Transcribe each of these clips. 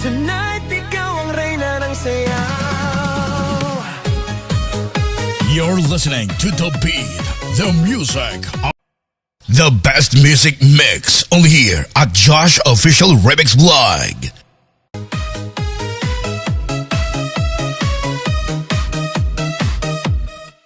Tonight, ikaw ang reyna ng sayaw. You're listening to The Beat, the music. The best music mix only here at Josh Official Remix Vlog.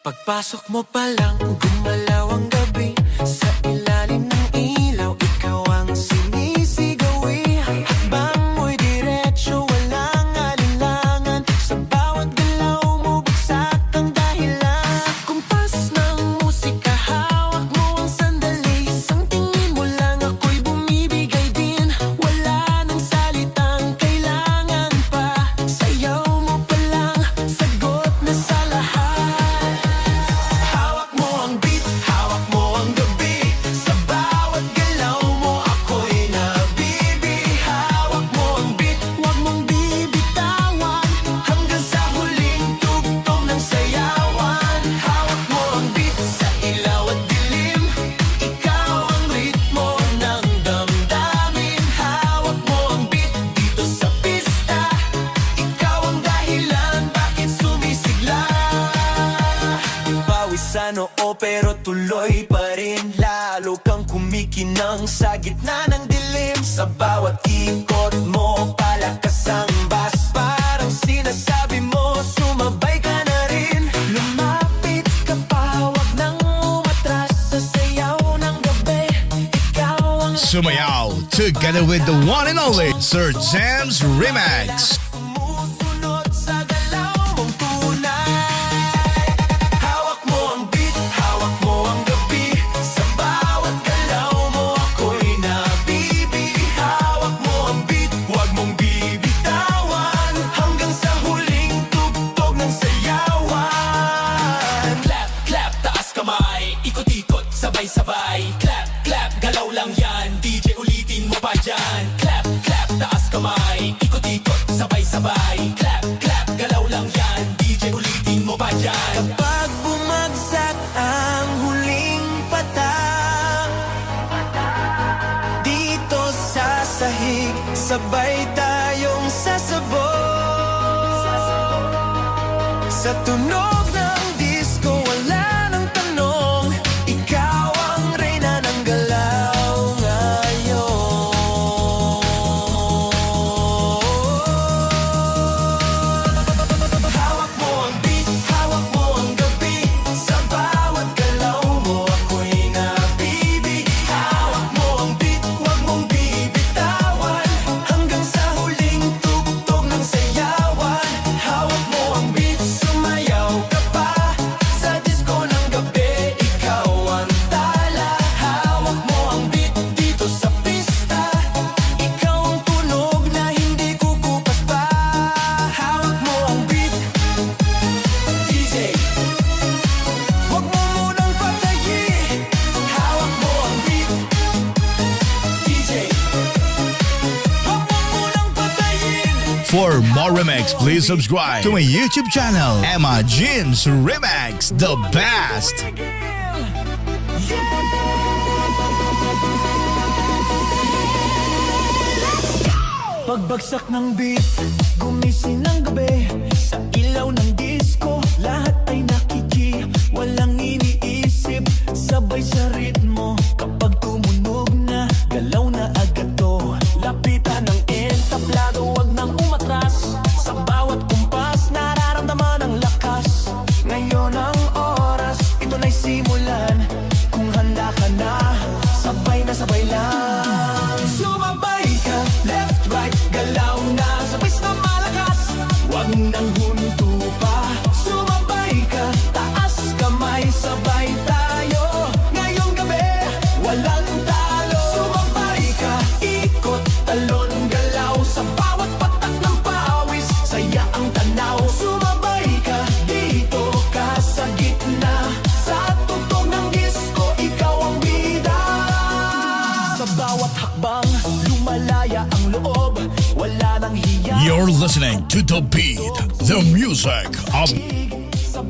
Pagpasok mo pa lang, gumalaw ang gabi. Sa ilalim ng ilaw, ikaw ang sinisigawi. Hakbang mo'y diretso, walang alinlangan. Sa bawat galaw mo, bagsak ang dahilan. Kumpas ng musika, hawak mo ang sandali. Isang tingin mo lang, ako'y bumibigay din. Wala nang salitang kailangan pa. Sayaw mo pa lang, sagot na sa lahat. Oo, pero tuloy pa rin. Lalo kang kumikinang sa gitna ng dilim. Sa bawat ikot mo, palakas ang bas. Parang sinasabi mo, sumabay ka na rin. Lumapit ka pa, wag nang umatras. Sa sayaw ng gabi, ikaw ang Sumayaw together with the one and only Sir James Remix. sumusunod sa galaw mong tunay. Hawak mo ang beat, hawak mo ang gabi. Sa bawat galaw mo, ako'y nabibi. Hawak mo ang beat, huwag mong bibitawan. Hanggang sa huling tugtog ng sayawan. Clap, clap, taas kamay. Ikot-ikot, sabay-sabay. Clap, clap, galaw lang yan. DJ ulitin mo pa dyan. Clap, clap, taas kamay. Ikot-ikot, sabay-sabay. Clap, clap, galaw lang yan. DJ ulitin mo pa dyan. Kapag bumagsak ang huling patak, dito sa sahig, sabay tayong sasabog. Sa tunog ng disco, wala nang tanong. Ikaw ang reyna ng galaw ngayon. Hawak mo ang beat, hawak mo ang gabi. Sa bawat galaw mo, ako'y nabibi. Hawak mo ang beat, huwag mong bibitawan. Hanggang sa huling tugtog ng sayawan. Hawak mo ang beat, sumayaw ka pa. Sa disco ng gabi, ikaw ang tala. Hawak mo ang beat dito sa pista. Ikaw ang tunog na hindi kukupas pa. Hawak mo ang beat, DJ. Huwag mo munang patayin. Hawak mo ang beat, DJ. Huwag mo munang patayin. For more remix, please subscribe to my YouTube channel, Emma James Remix, the best. Pagbagsak ng beat, gumising ng gabi. Sa ilaw ng disco, lahat ay nakiki. Walang iniisip, sabay sa ritmo. Kapag tumunog na, galaw na agad to. Lapitan ng entablado, wag nang umatras. Sa bawat kumpas, nararamdaman ang lakas. Ngayon ang oras, ito na'y simulan. Kung handa ka na, sabay lang. Sumabay ka, left, right, galaw na. Sabay na malakas, wag nang huminto pa. Sumabay ka, taas kamay, sabay tayo. Ngayong gabi, walang talo. Sumabay ka, ikot, talon, galaw. Sa bawat patak ng pawis, saya ang tanaw. Sumabay ka, dito ka sa gitna. Sa tugtog ng disco, ikaw ang bida. Sa bawat hakbang, lumalaya ang loob. Wala nang hiya. You're listening to The Beat, the music of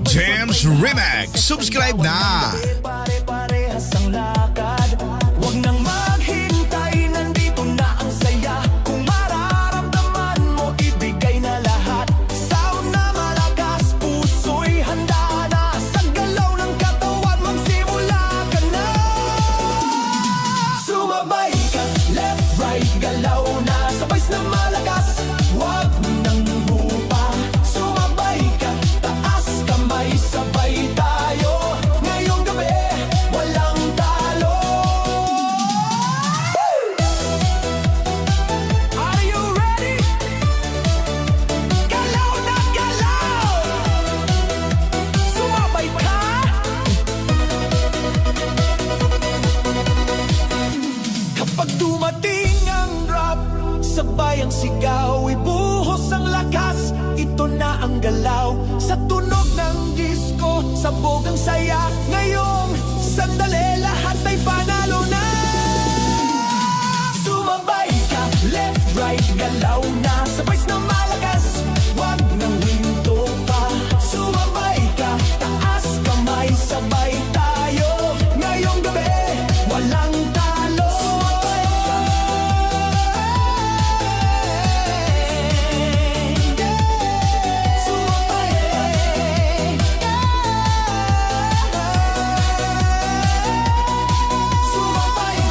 James Remix. Subscribe na! Pare-parehas ang lakad. Huwag nang maghintay, nandito na ang saya. Kung mararamdaman mo sabay ang sigaw, ibuhos ang lakas, ito na ang galaw. Sa tunog ng disco, sabog ang saya. Ngayong sandali, lahat ay panalo na. Sumabay ka, left, right, galaw na, sabay na malakas, wag nang hinto pa. Sumabay ka, taas kamay, sabay tayo. Ngayong gabi, walang talo. Sumabay ka. Sumabay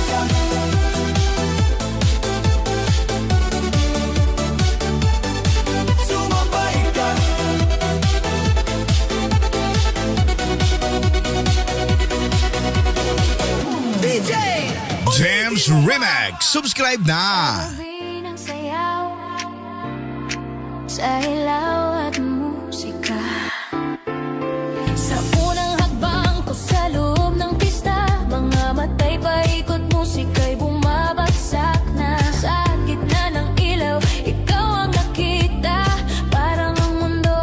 ka. Sumabay ka. DJ! James Remix. Subscribe na. Gawin ang sayaw sa ilaw at musika. Sa unang hakbang ko sa loob ng pista, mga matay paikot, musika'y bumabagsak na. Sa gitna ng ilaw, ikaw ang nakita, parang ang mundo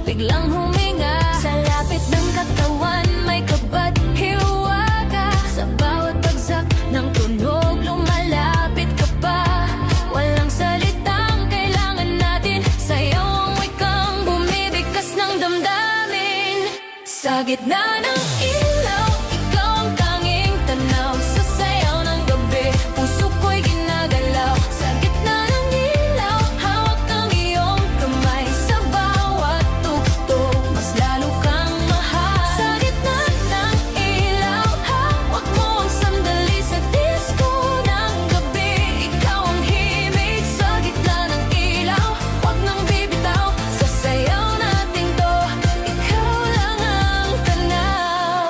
biglang huminga. Sa lapit ng katawan, may kabat hiwaga. Sa bawat bagsak ng tunog, lumalapit ka pa. Walang salitang kailangan natin, sayaw ang wikang bumibigkas ng damdamin. Sa gitna ng ilaw, ikaw ang tanging tanaw. Sa sayaw ng gabi, puso ko'y ginagalaw. Sa gitna ng ilaw, hawak ang iyong kamay. Sa bawat tugtog, mas lalo kang mahal. Sa gitna ng ilaw, hawak mo ang sandali. Sa disco ng gabi, ikaw ang himig. Sa gitna ng ilaw, wag nang bibitaw. Sa sayaw nating to, ikaw lang ang tanaw.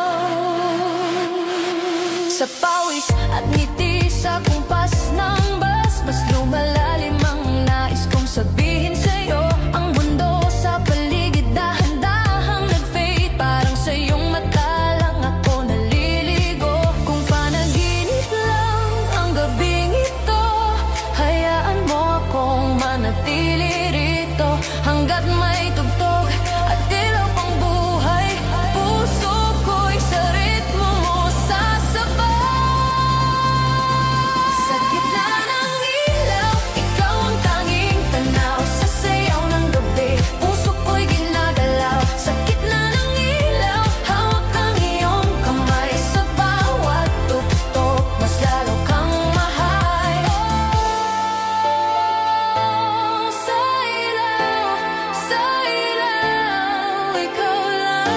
Sa pawis at ngiti, sa kumpas ng bus, mas lumalalim ang nais kong sabihin sa'yo. Ang mundo sa paligid dahan-dahang nag-fade, parang sa iyong mata lang ako naliligo. Kung panaginip lang ang gabing ito, hayaan mo akong manatili rito. Hanggat may tugtog at ilaw pang buhay, puso ko'y sa ritmo mo sasabay. Sa gitna ng ilaw, ikaw ang tanging tanaw. Sa sayaw ng gabi, puso ko'y ginagalaw. Sa gitna ng ilaw, hawak ang iyong kamay. Sa bawat tugtog, mas lalo kang mahal. Sa ilaw, ikaw lang.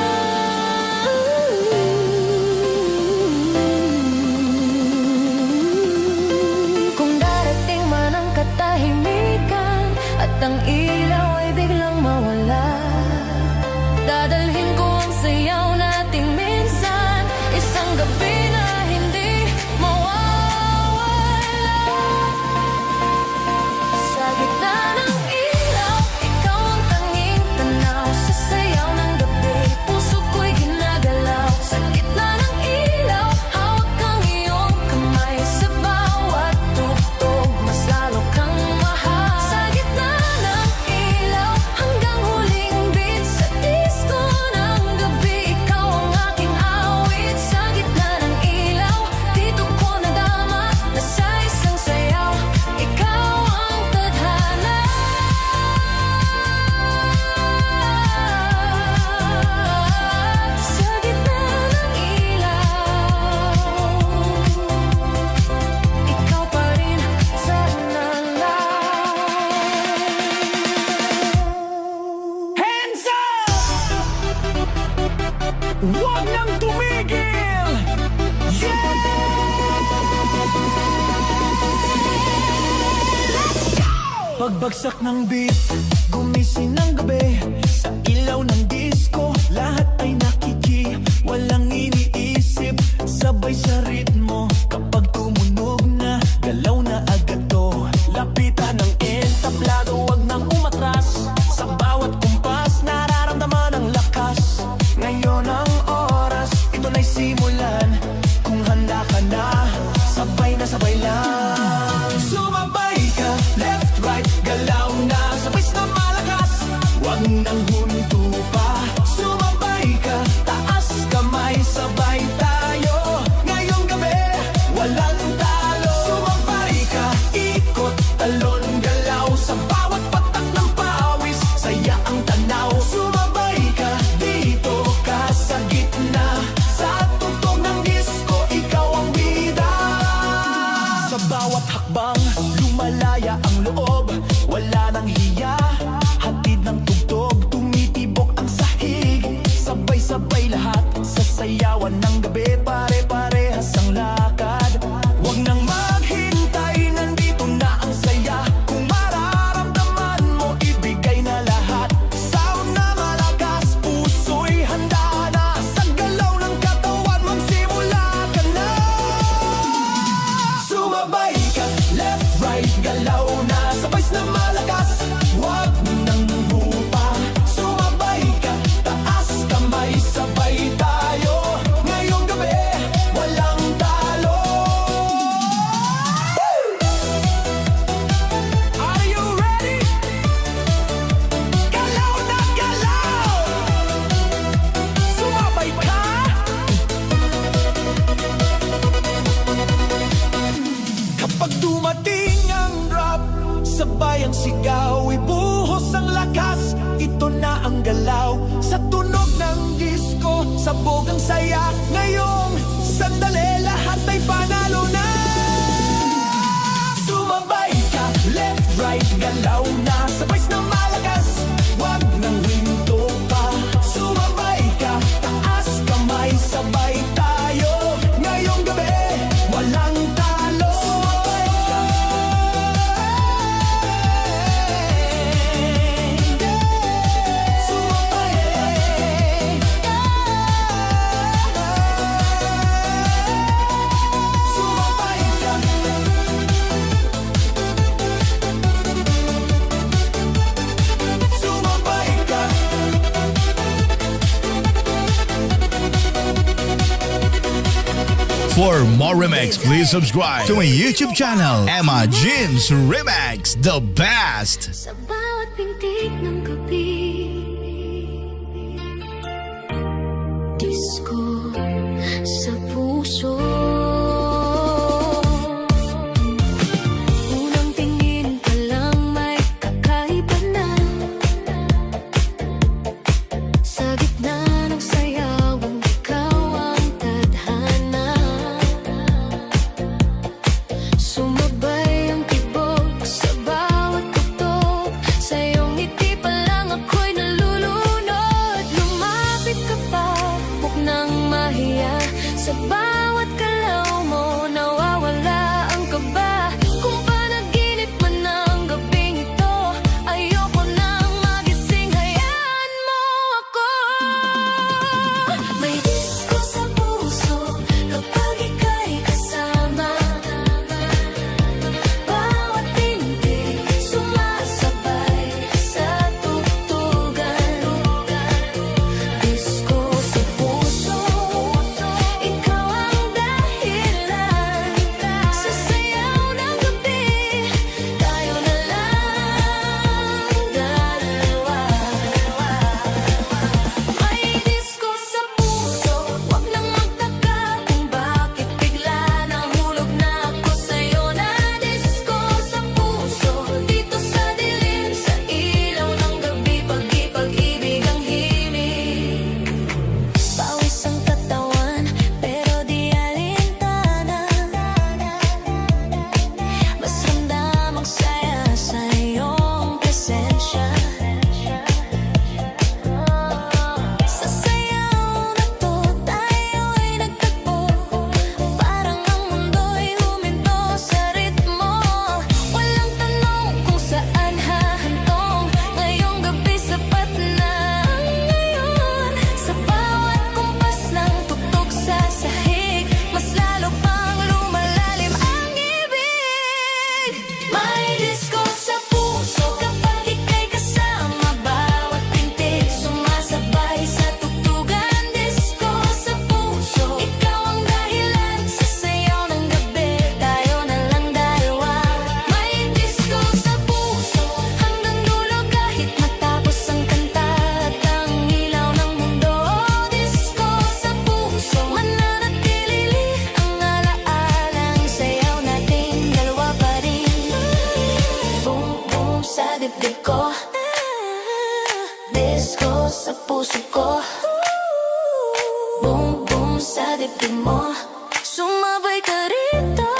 Kung darating man ang katahimikan at ang ilaw ay biglang mawala, dadalhin ko ang sayaw nating minsan, isang gabi na hindi mawawala. Sa gitna ng ilaw, ikaw ang tanging tanaw. Sa sayaw ng gabi, puso ko'y ginagalaw. Sa gitna ng ilaw, hawak ang iyong kamay. Sa bawat tugtog, mas lalo kang mahal. Sa gitna ng ilaw, hanggang huling beat. Sa disco ng gabi, ikaw ang aking awit. Sa gitna ng ilaw, dito ko nadama na sa isang sayaw, ikaw ang tadhana. Sa gitna ng ilaw, ikaw pa rin sana lang. Hands up! Huwag nang tumigil! Yeah! Pagbagsak ng beat, gumising ng gabi. Sa ilaw ng disco, lahat ay nakiki. Walang iniisip, sabay sa ritmo. Kapag tumunog na, galaw na agad to. Lapitan ng entablado, wag nang umatras. Sa bawat kumpas, nararamdaman ang lakas. Ngayon ang oras, ito na'y simulan. Kung handa ka na, sabay lang. Sumabay ka, left, malaya ang loob, wala nang hiya. Hatid ng tugtog, tumitibok ang sahig. Sabay-sabay lahat, sasayawan ng gabi. Pare-parehas ang lakad, wag nang maghintay, nandito na ang saya. Kung mararamdaman mo, ibigay na lahat. Sound na malakas, puso'y handa na. Sa galaw ng katawan, magsimula ka na. Sumabay ka, left, right, galaw na. Sabay na malakas, wag nang hupa. Sumabay ka, taas kamay, sabay tayo. Ngayong gabi, walang talo. Are you ready? Galaw na galaw! Sumabay ka! Kapag dumating ang rap, sabay ang sigaw, ibuhos ang lakas. Ito na ang galaw, sa tunog ng disco, sabog ang saya. Ngayong sandali, lahat ay panalo na. Sumabay ka, left, right, galaw na. Sabay na malakas, wag nang hinto pa. Sumabay ka, taas kamay, sabay tayo. Ngayong gabi, walang talo. Sumabay ka. Sumabay ka. Sumabay ka. For more remix, please subscribe to my YouTube channel, Emma Jeans Remix, the best. Sa bawat pintig ng gabi, disco sa puso. Unang tingin pa lang may kakaiba na. Sa gitna ng sayawang ikaw ang tadhana. Sumabay ang tibok sa bawat tugtog. Sa iyong ngiti pa lang ako'y nalulunod. Lumapit ka pa, huwag nang mahiya. Sa bawat galaw mo, nawawala ang kaba. Kung panaginip man ang gabing ito, ayoko nang magising, hayaan mo ako. May disco sa puso kapag ika'y kasama. Bawat pintig sumasabay sa tugtugan. Disco sa puso, ikaw ang dahilan. Sa sayaw ng gabi, tayo na lang dalawa. May disco sa puso, wag nang magtaka kung bakit bigla nahulog na ako sa'yo. Na disco sa puso, dito sa dilim, sa ilaw ng gabi, pag-ibig ang himig. Pawis ang katawan, pero di alintana. Mas ramdam ang saya sa iyong presensya. Sa sayaw na to, tayo'y nagtagpo. Parang ang mundo'y huminto sa ritmo. Walang tanong kung saan hahantong. Ngayong gabi sapat na ang ngayon. Sa bawat kumpas ng tugtog sa sahig, mas lalo pang lumalalim ang ibig. May disco sa puso kapag ika'y kasama. Bawat pintig sumasabay sa tugtugan. Disco sa puso, ikaw ang dahilan. Sa sayaw ng gabi, tayo na lang dalawa. May disco sa puso hanggang dulo, kahit matapos ang kanta at ang ilaw ng mundo. Disco sa puso, mananatili ang alaalang sayaw nating dalawa pa rin. Boom boom sa dibdib ko, disco sa puso ko. Boom boom sa dibdib mo, sumabay ka rito.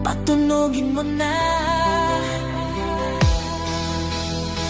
Patunogin mo na.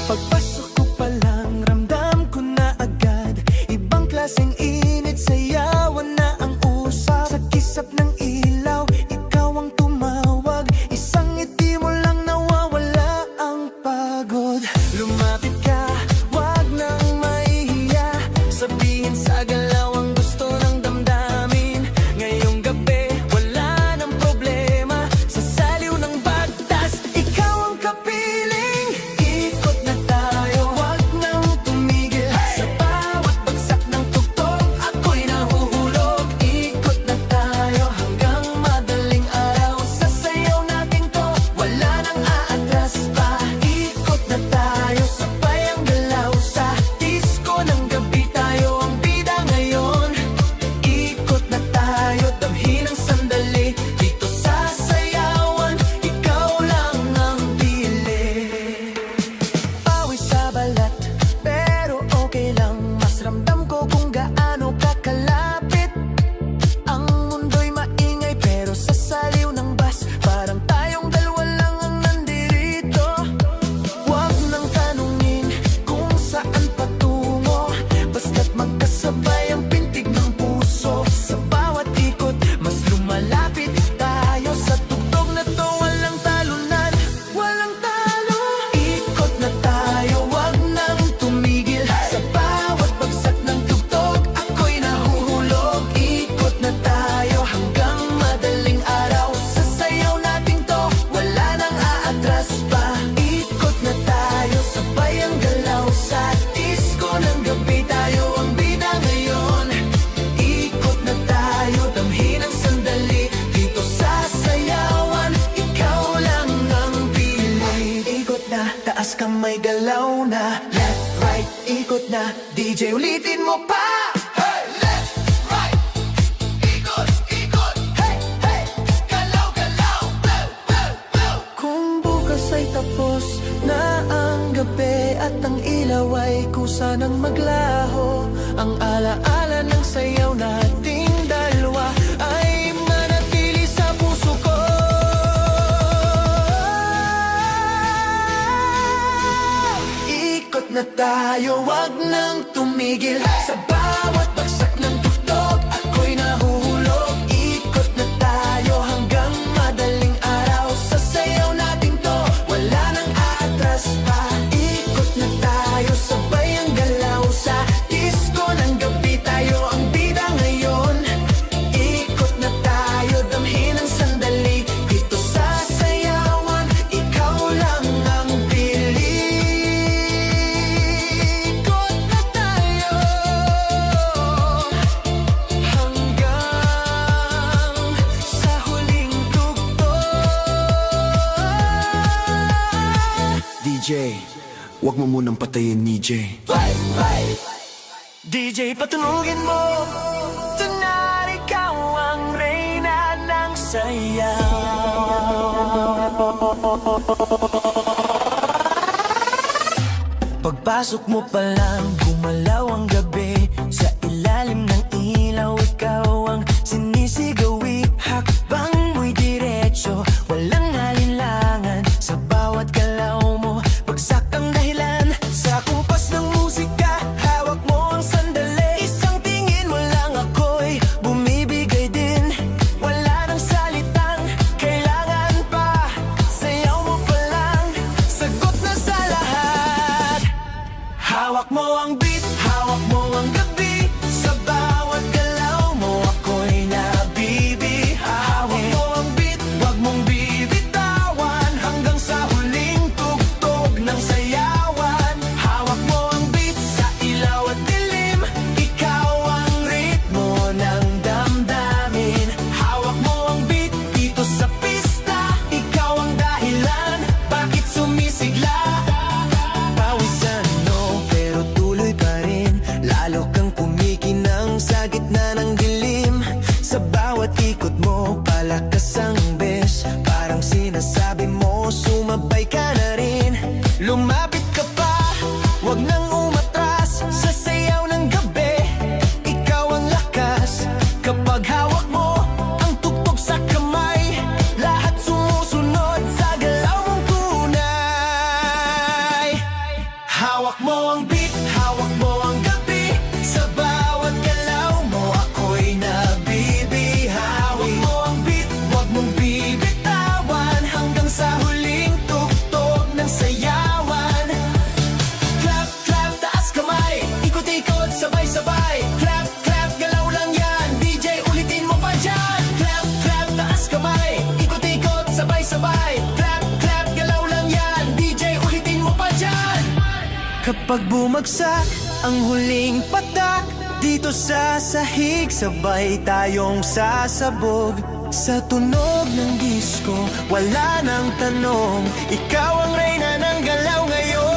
Pagpasok ko pa lang, ramdam ko na agad. Ibang klaseng init, sayawan na ang usap. Sa kisap ng ilaw, ikaw ang tumawag. Isang ngiti mo lang nawawala ang pagod. Lumapit ka, wag nang mahihiya. Sabihin sa galaw ang gusto ng damdamin. Ngayong gabi, wala nang problema. Sa saliw ng bagtas, ikaw ang kapiling. Ikot na tayo, wag nang tumigil. Sa bawat bagsak ng tugtog, ako'y nahuhulog. Ikot na tayo hanggang madaling araw. Sa sayaw natin to, wala nang aatras pa. Ikot na tayo, sabay ang galaw. Sa disco ng gabi, tayo ang bida ngayon. Ikot na tayo, damhin ang sandali. Dito sa sayawan, ikaw lang ang pili. Pawis sa balat, pero okay lang. Mas ramdam ko kung gaano kakalapit. Ang mundo'y maingay, pero sa saliw ng bus, parang tayong dalawa lang ang nandirito. Huwag nang tanungin kung saan patungo, basta't magkasabay ang pintig ng puso. Sa bawat ikot, mas lumalapit tayo. Sa tugtog na to, walang talunan, walang talo. Ikot na tayo, wag nang tumigil. Sa bawat bagsak ng tugtog, ako'y nahuhulog. Ikot na tayo hanggang madaling araw. Sa sayaw natin to, wala nang aatras pa. Ikot na tayo, sabay ang galaw. Sa disco ng gabi, tayo ang bida ngayon. Ikot na tayo, damhin ang sandali. Dito sa sayawan, ikaw lang ang pili. Ikot na, taas kamay, galaw na. Left, right, ikot na. DJ, ulitin mo pa. Hey, left, right, ikot, ikot. Hey, hey, galaw, galaw. Blow, blow, blow. Kung bukas ay tapos na ang gabi at ang ilaw ay kusa ng maglaho, ang alaala ng sayaw nating dalawa ay manatili sa puso ko. Ikot na tayo, wag nang tumigil. Sa bawat bagsak ng tugtog, ako'y nahuhulog. Ikot na tayo hanggang madaling araw. Sa sayaw natin to, wala nang aatras pa. Ikot na tayo, sabay ang galaw. Sa disco ng gabi, tayo ang bida ngayon. Ikot na tayo, damhin ang sandali. Dito sa sayawan, ikaw lang ang pili. Ikot na tayo hanggang sa huling tugtog. DJ, wag mo munang patayin ni J. DJ, patunugin mo. Tonight, ikaw ang reyna ng sayaw. Pagpasok mo pa lang, gumalaw ang gabi. Sa ilalim ng ilaw, ikaw ang sinisigawi. Hakbang mo'y diretso, walang alinlangan. Sa bawat galaw mo, bagsak ang dahilan. Sa kumpas ng musika, hawak mo ang sandali. Isang tingin mo lang ako'y bumibigay din. Wala nang salitang kailangan pa. Sayaw mo pa lang, sagot na sa lahat. Hawak mo ang beat, hawak mo ang gabi. Sa bawat galaw mo, ako'y nabibi. Hawak mo ang beat, wag mong bibitawan. Hanggang sa huling tugtog ng sayawan. Hawak mo ang beat, sa ilaw at dilim. Ikaw ang ritmo ng damdamin. Hawak mo ang beat, dito sa pista. Ikaw ang dahilan, bakit sumisigla? Pawisan, no, pero tuloy pa rin. Lalo kang kumikinang sa gitna ng dilim. Sa bawat ikot mo, palakas ang bes. Parang sinasabi mo, sumabay ka na rin. Lumapit ka pa, wag nang umatras. Sa sayaw ng gabi, ikaw ang lakas. Kapag hawak sabay Clap, clap, galaw lang yan DJ, ulitin mo pa dyan Kapag bumagsak ang huling patak Dito sa sahig, sabay tayong sasabog Sa tunog ng disco, wala nang tanong Ikaw ang reyna ng galaw ngayon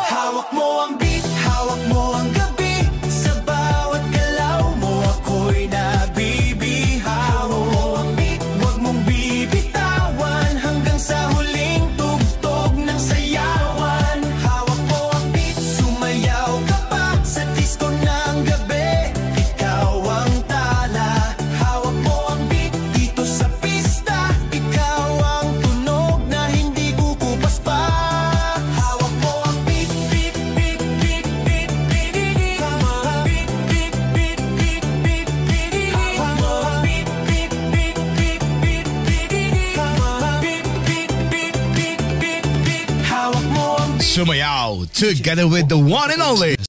Hawak mo ang beat, hawak mo ang gabi Sa bawat galaw mo ako'y nabibihaw Hawak mo ang beat, huwag mong bibitawan Hanggang sa huling tugtog ng sayawan Hawak mo ang beat, sumayaw ka pa Sa disco ng gabi, ikaw ang tala Hawak mo ang beat, dito sa pista Ikaw ang tunog na hindi kukupas pa Hawak mo ang beat, beat, beat, beat, beat, beat, beat Beat, beat, beat, beat, beat, beat Hawak mo ang beat, beat, beat, beat, beat, beat Beat, beat, beat, beat, beat, beat Hawak mo ang Sumayaw together with the one and only